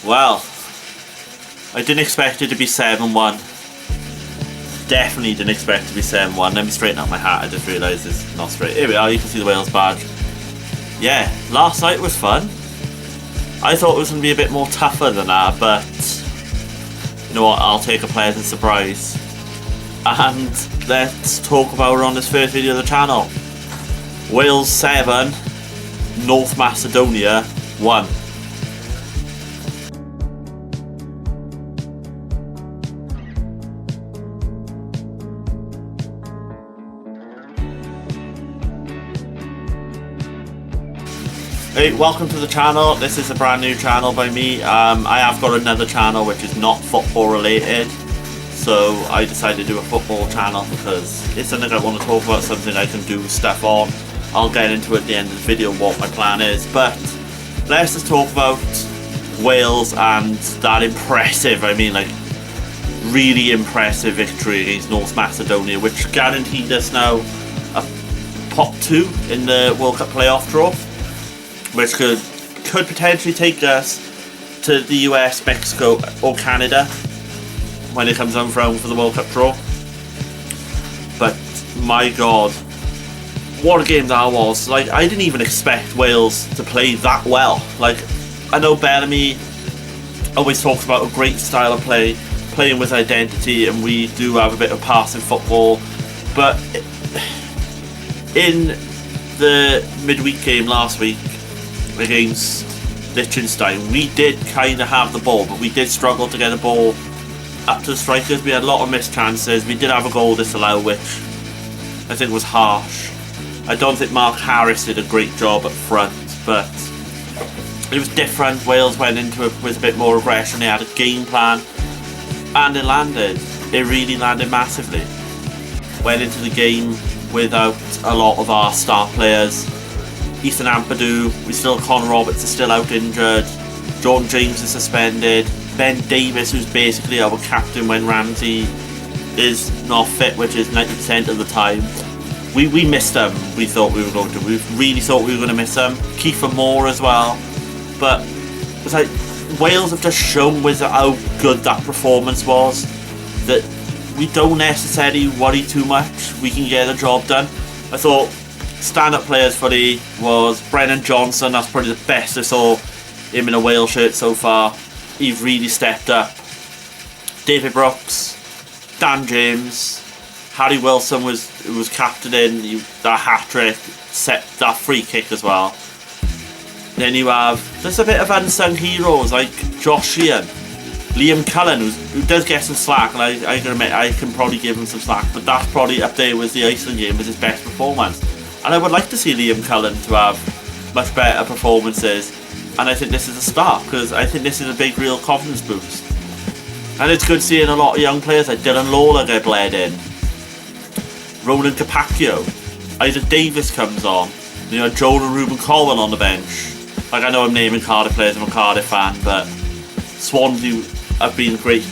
Well, I didn't expect it to be 7-1. Definitely didn't expect it to be 7-1. Let me straighten out my hat. I just realised it's not straight. Here we are, you can see the Wales badge. Yeah, last night was fun. I thought it was going to be a bit more tougher than that, but you know what, I'll take a pleasant surprise. And let's talk about it on this first video of the channel. Wales 7, North Macedonia 1. Hey, welcome to the channel. This is a brand new channel by me. I have got another channel which is not football related, so I decided to do a football channel because it's something I want to talk about, something I can do stuff on. I'll get into it at the end of the video what my plan is, but let's just talk about Wales and that impressive, really impressive victory against North Macedonia, which guaranteed us now a pot 2 in the World Cup playoff draw, which could potentially take us to the US, Mexico or Canada when it comes on for the World Cup draw. But my god, what a game that was. I didn't even expect Wales to play that well. I know Bellamy always talks about a great style of play, playing with identity, and we do have a bit of passing football, but in the midweek game last week against Liechtenstein, we did kind of have the ball, but we did struggle to get the ball up to the strikers. We had a lot of missed chances. We did have a goal disallowed, which I think was harsh. I don't think Mark Harris did a great job up front, but it was different. Wales went into it with a bit more aggression. They had a game plan, and it landed. It really landed massively. Went into the game without a lot of our star players. Ethan Ampadu, Connor Roberts is still out injured. Jordan James is suspended. Ben Davies, who's basically our captain when Ramsey is not fit, which is 90% of the time. We missed him. We thought we were going to. We really thought we were going to miss him. Kiefer Moore as well. But it's like Wales have just shown with how good that performance was that we don't necessarily worry too much. We can get the job done. I thought stand-up players for the was Brennan Johnson. That's probably the best I saw him in a Wales shirt so far. He really stepped up. David Brooks, Dan James, Harry Wilson was captain in that hat-trick, set that free kick as well. Then you have just a bit of unsung heroes like Josh Sheehan, Liam Cullen, who does get some slack, and I can admit I can probably give him some slack, but that's probably up there with the Iceland game as his best performance. And I would like to see Liam Cullen to have much better performances, and I think this is a start, because I think this is a big real confidence boost. And it's good seeing a lot of young players like Dylan Lawler get bled in, Ronan Capaccio, Isaac Davis comes on, Joel and Ruben Colwell on the bench. I know I'm naming Cardiff players, I'm a Cardiff fan, but Swansea have been great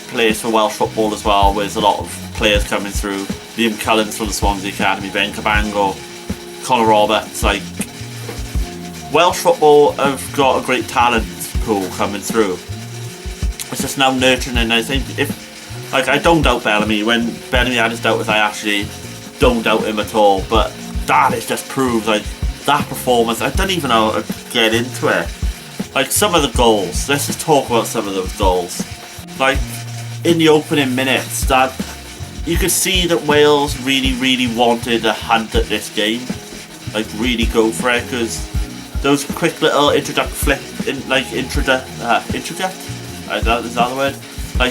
players for Welsh football as well, with a lot of players coming through. Liam Cullen's from the Swansea Academy, Ben Cabango, Connor Roberts. Welsh football have got a great talent pool coming through. It's just now nurturing, and I think I don't doubt Bellamy. When Bellamy had his doubts, I actually don't doubt him at all. But that is just proves that performance. I don't even know how to get into it. Some of the goals. Let's just talk about some of those goals. In the opening minutes, that you could see that Wales really wanted a hunt at this game. Really go for it, because those quick little is that the word?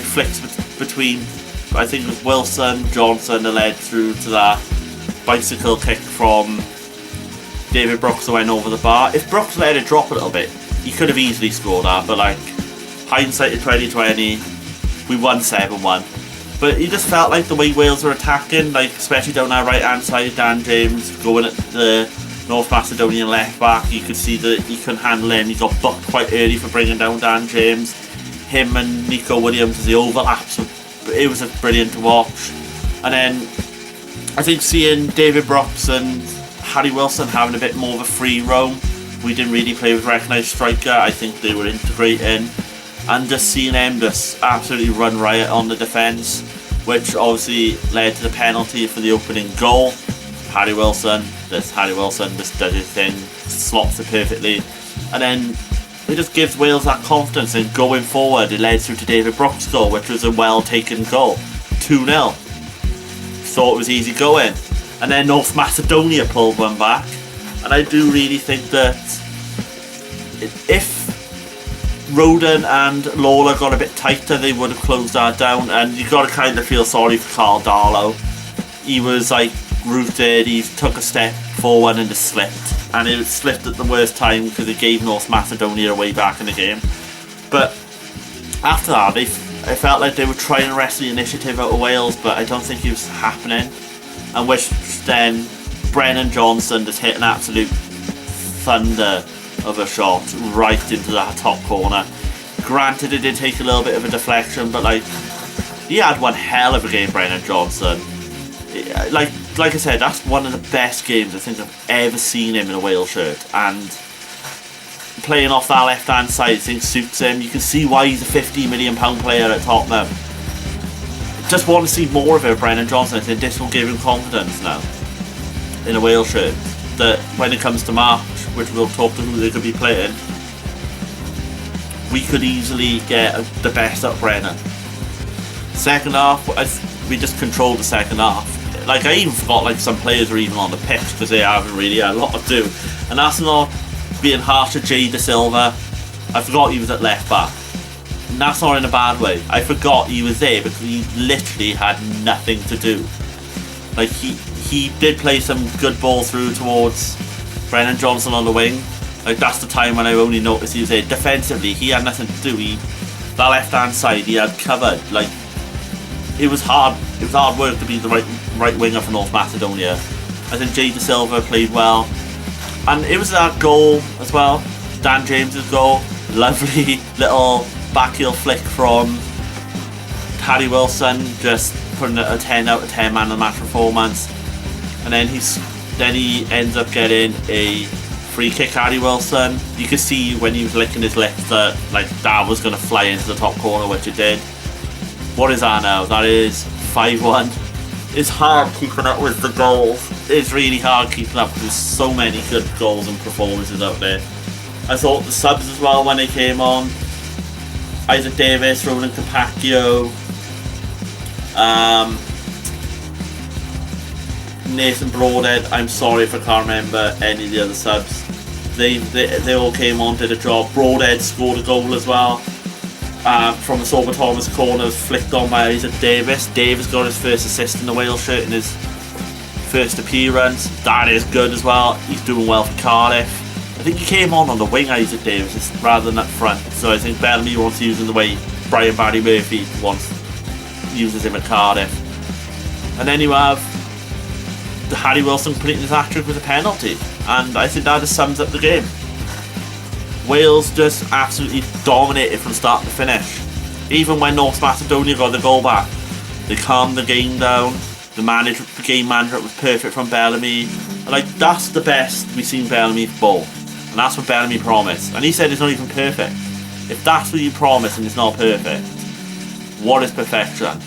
Flicks between, I think it was Wilson, Johnson, that led through to that bicycle kick from David Brooks that went over the bar. If Brooks let it drop a little bit, he could have easily scored that, but hindsight in 2020, we won 7-1. But you just felt like the way Wales were attacking, especially down our right hand side, Dan James going at the North Macedonian left back, you could see that he couldn't handle it, and he got booked quite early for bringing down Dan James. Him and Nico Williams as the overlaps, it was brilliant to watch. And then I think seeing David Brooks and Harry Wilson having a bit more of a free roam we didn't really play with recognised striker. I think they were integrating, and just seeing them just absolutely run riot on the defence, which obviously led to the penalty for the opening goal. Harry Wilson just does his thing, slots it perfectly, and then it just gives Wales that confidence, and going forward it led through to David Brooks' goal, which was a well taken goal, 2-0. Thought it was easy going, and then North Macedonia pulled one back, and I do really think that if Roden and Lawler got a bit tighter, they would have closed that down. And you got to kind of feel sorry for Carl Darlow. He was like rooted, he took a step forward and just slipped, and it slipped at the worst time because it gave North Macedonia a way back in the game. But after that, I felt like they were trying to wrest the initiative out of Wales, but I don't think it was happening. And which then Brennan Johnson just hit an absolute thunder of a shot right into that top corner. Granted, it did take a little bit of a deflection, but like, he had one hell of a game, Brennan Johnson. Like I said, that's one of the best games I think I've ever seen him in a Wales shirt, and playing off that left hand side I think suits him. You can see why he's a £50 million player at Tottenham. Just want to see more of it, Brennan Johnson. I think this will give him confidence now in a Wales shirt, that when it comes to March, which we'll talk to who they could be playing, we could easily get the best at Brennan. Second half, we just controlled the second half. Like, I even forgot like some players were even on the pitch because they haven't really had a lot to do. And that's not being harsh to Jay De Silva. I forgot he was at left back. And that's not in a bad way. I forgot he was there because he literally had nothing to do. Like, he did play some good ball through towards Brennan Johnson on the wing. Like, that's the time when I only noticed he was there. Defensively, he had nothing to do. That left hand side he had covered. Like, it was hard work to be the right winger for North Macedonia. I think Jay De Silva played well, and it was that goal as well, Dan James's goal. Lovely little backheel flick from Harry Wilson, just putting a 10 out of 10 man of the match performance. And then he ends up getting a free kick. Harry Wilson, you could see when he was licking his lips that like that was going to fly into the top corner, which it did. What is that now? That is 5-1. It's hard keeping up with the goals. It's really hard keeping up because there's so many good goals and performances out there. I thought the subs as well when they came on. Isaac Davis, Roland Capacchio, Nathan Broadhead. I'm sorry if I can't remember any of the other subs. They all came on, did a job. Broadhead scored a goal as well. From the Sorba Thomas corner, flicked on by Isaac Davis. Davis got his first assist in the Wales shirt in his first appearance. That is good as well. He's doing well for Cardiff. I think he came on the wing, Isaac Davis, rather than up front. So I think Bellamy wants to use him the way Brian Barry Murphy uses him at Cardiff. And then you have the Harry Wilson completing his hat-trick with a penalty, and I think that just sums up the game. Wales just absolutely dominated from start to finish. Even when North Macedonia got the goal back, they calmed the game down. The game management was perfect from Bellamy. And like, that's the best we've seen Bellamy ball, and that's what Bellamy promised. And he said it's not even perfect. If that's what you promise and it's not perfect, what is perfection?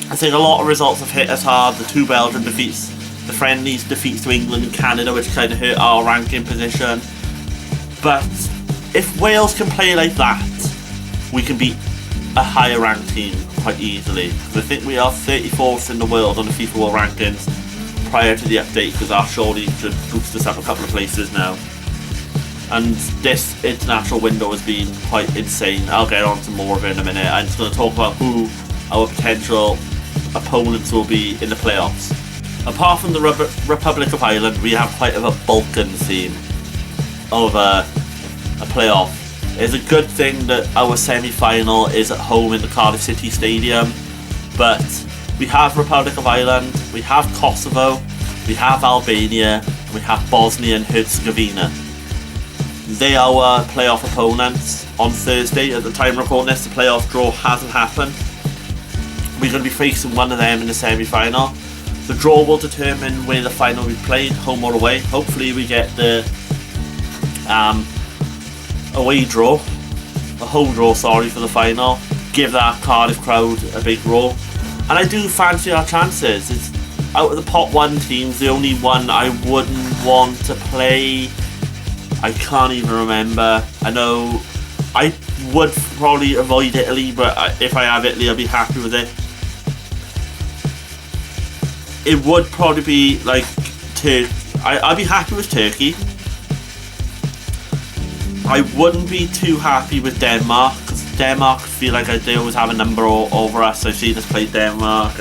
I think a lot of results have hit us hard. The 2 Belgian defeats, the friendlies defeats to England and Canada, which kind of hurt our ranking position. But if Wales can play like that, we can beat a higher ranked team quite easily. Because I think we are 34th in the world on the FIFA World Rankings prior to the update, because our surely should boost us up a couple of places now. And this international window has been quite insane. I'll get on to more of it in a minute. I'm just going to talk about who our potential opponents will be in the playoffs. Apart from the Republic of Ireland, we have quite of a Balkan theme of a playoff. It's a good thing that our semi-final is at home in the Cardiff City Stadium, but we have Republic of Ireland, we have Kosovo, we have Albania, and we have Bosnia and Herzegovina. They are our playoff opponents. On Thursday, at the time of recording this, the playoff draw hasn't happened. We're going to be facing one of them in the semi-final. The draw will determine where the final will be played, home or away. Hopefully we get the away draw, a home draw, sorry, for the final. Give that Cardiff crowd a big roll. And I do fancy our chances. It's out of the pot 1 teams, the only one I wouldn't want to play. I can't even remember. I know I would probably avoid Italy, but if I have Italy, I'll be happy with it. It would probably be like Turkey. I'd be happy with Turkey. I wouldn't be too happy with Denmark, because Denmark feel like they always have a number over us. I've seen us play Denmark.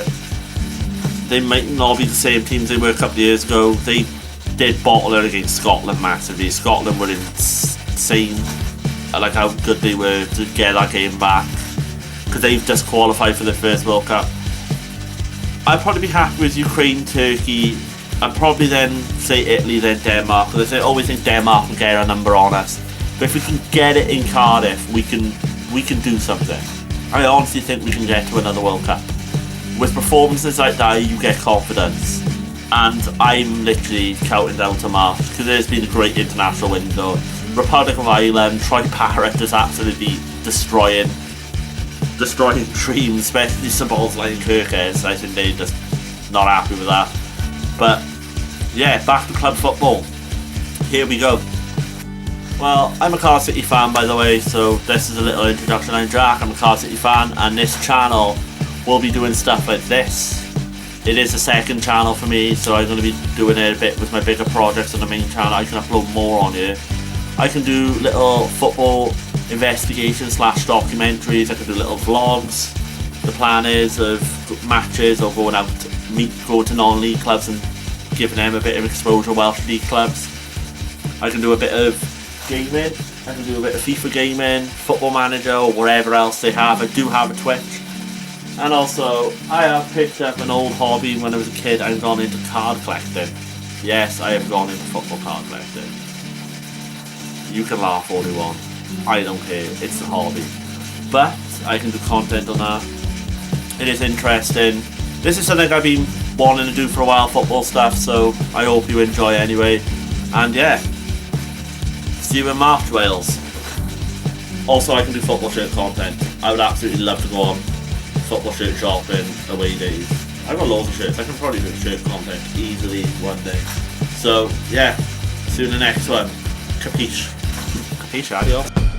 They might not be the same teams they were a couple of years ago. They did bottle it against Scotland massively. Scotland were insane, like how good they were to get that game back, because they've just qualified for their first World Cup. I'd probably be happy with Ukraine, Turkey, and probably then say Italy, then Denmark, because I always think Denmark can get a number on us. But if we can get it in Cardiff, we can do something. I honestly think we can get to another World Cup. With performances like that, you get confidence. And I'm literally counting down to March, because there's been a great international window. Republic of Ireland, Troy-Parrott is absolutely destroying dreams, especially Saballs and Kirkes. I think they're just not happy with that. But yeah, back to club football. Here we go. Well, I'm a Cardiff City fan, by the way, so this is a little introduction. I'm Jack, I'm a Cardiff City fan, and this channel will be doing stuff like this. It is a second channel for me, so I'm going to be doing it a bit with my bigger projects on the main channel. I can upload more on here. I can do little football investigations / documentaries. I can do little vlogs. The plan is of matches or going to non-league clubs and giving them a bit of exposure, Welsh league clubs. I can do a bit of gaming. I can do a bit of FIFA gaming, Football Manager, or whatever else they have. I do have a Twitch. And also, I have picked up an old hobby when I was a kid. I've gone into card collecting. Yes, I have gone into football card collecting. You can laugh all you want. I don't care. It's a hobby. But I can do content on that. It is interesting. This is something I've been wanting to do for a while, football stuff, so I hope you enjoy anyway. And yeah, see you in March, Wales. Also, I can do football shirt content. I would absolutely love to go on football shirt shopping away days. I've got loads of shirts. I can probably do shirt content easily one day. So yeah, see you in the next one. Capiche. Capiche, adios.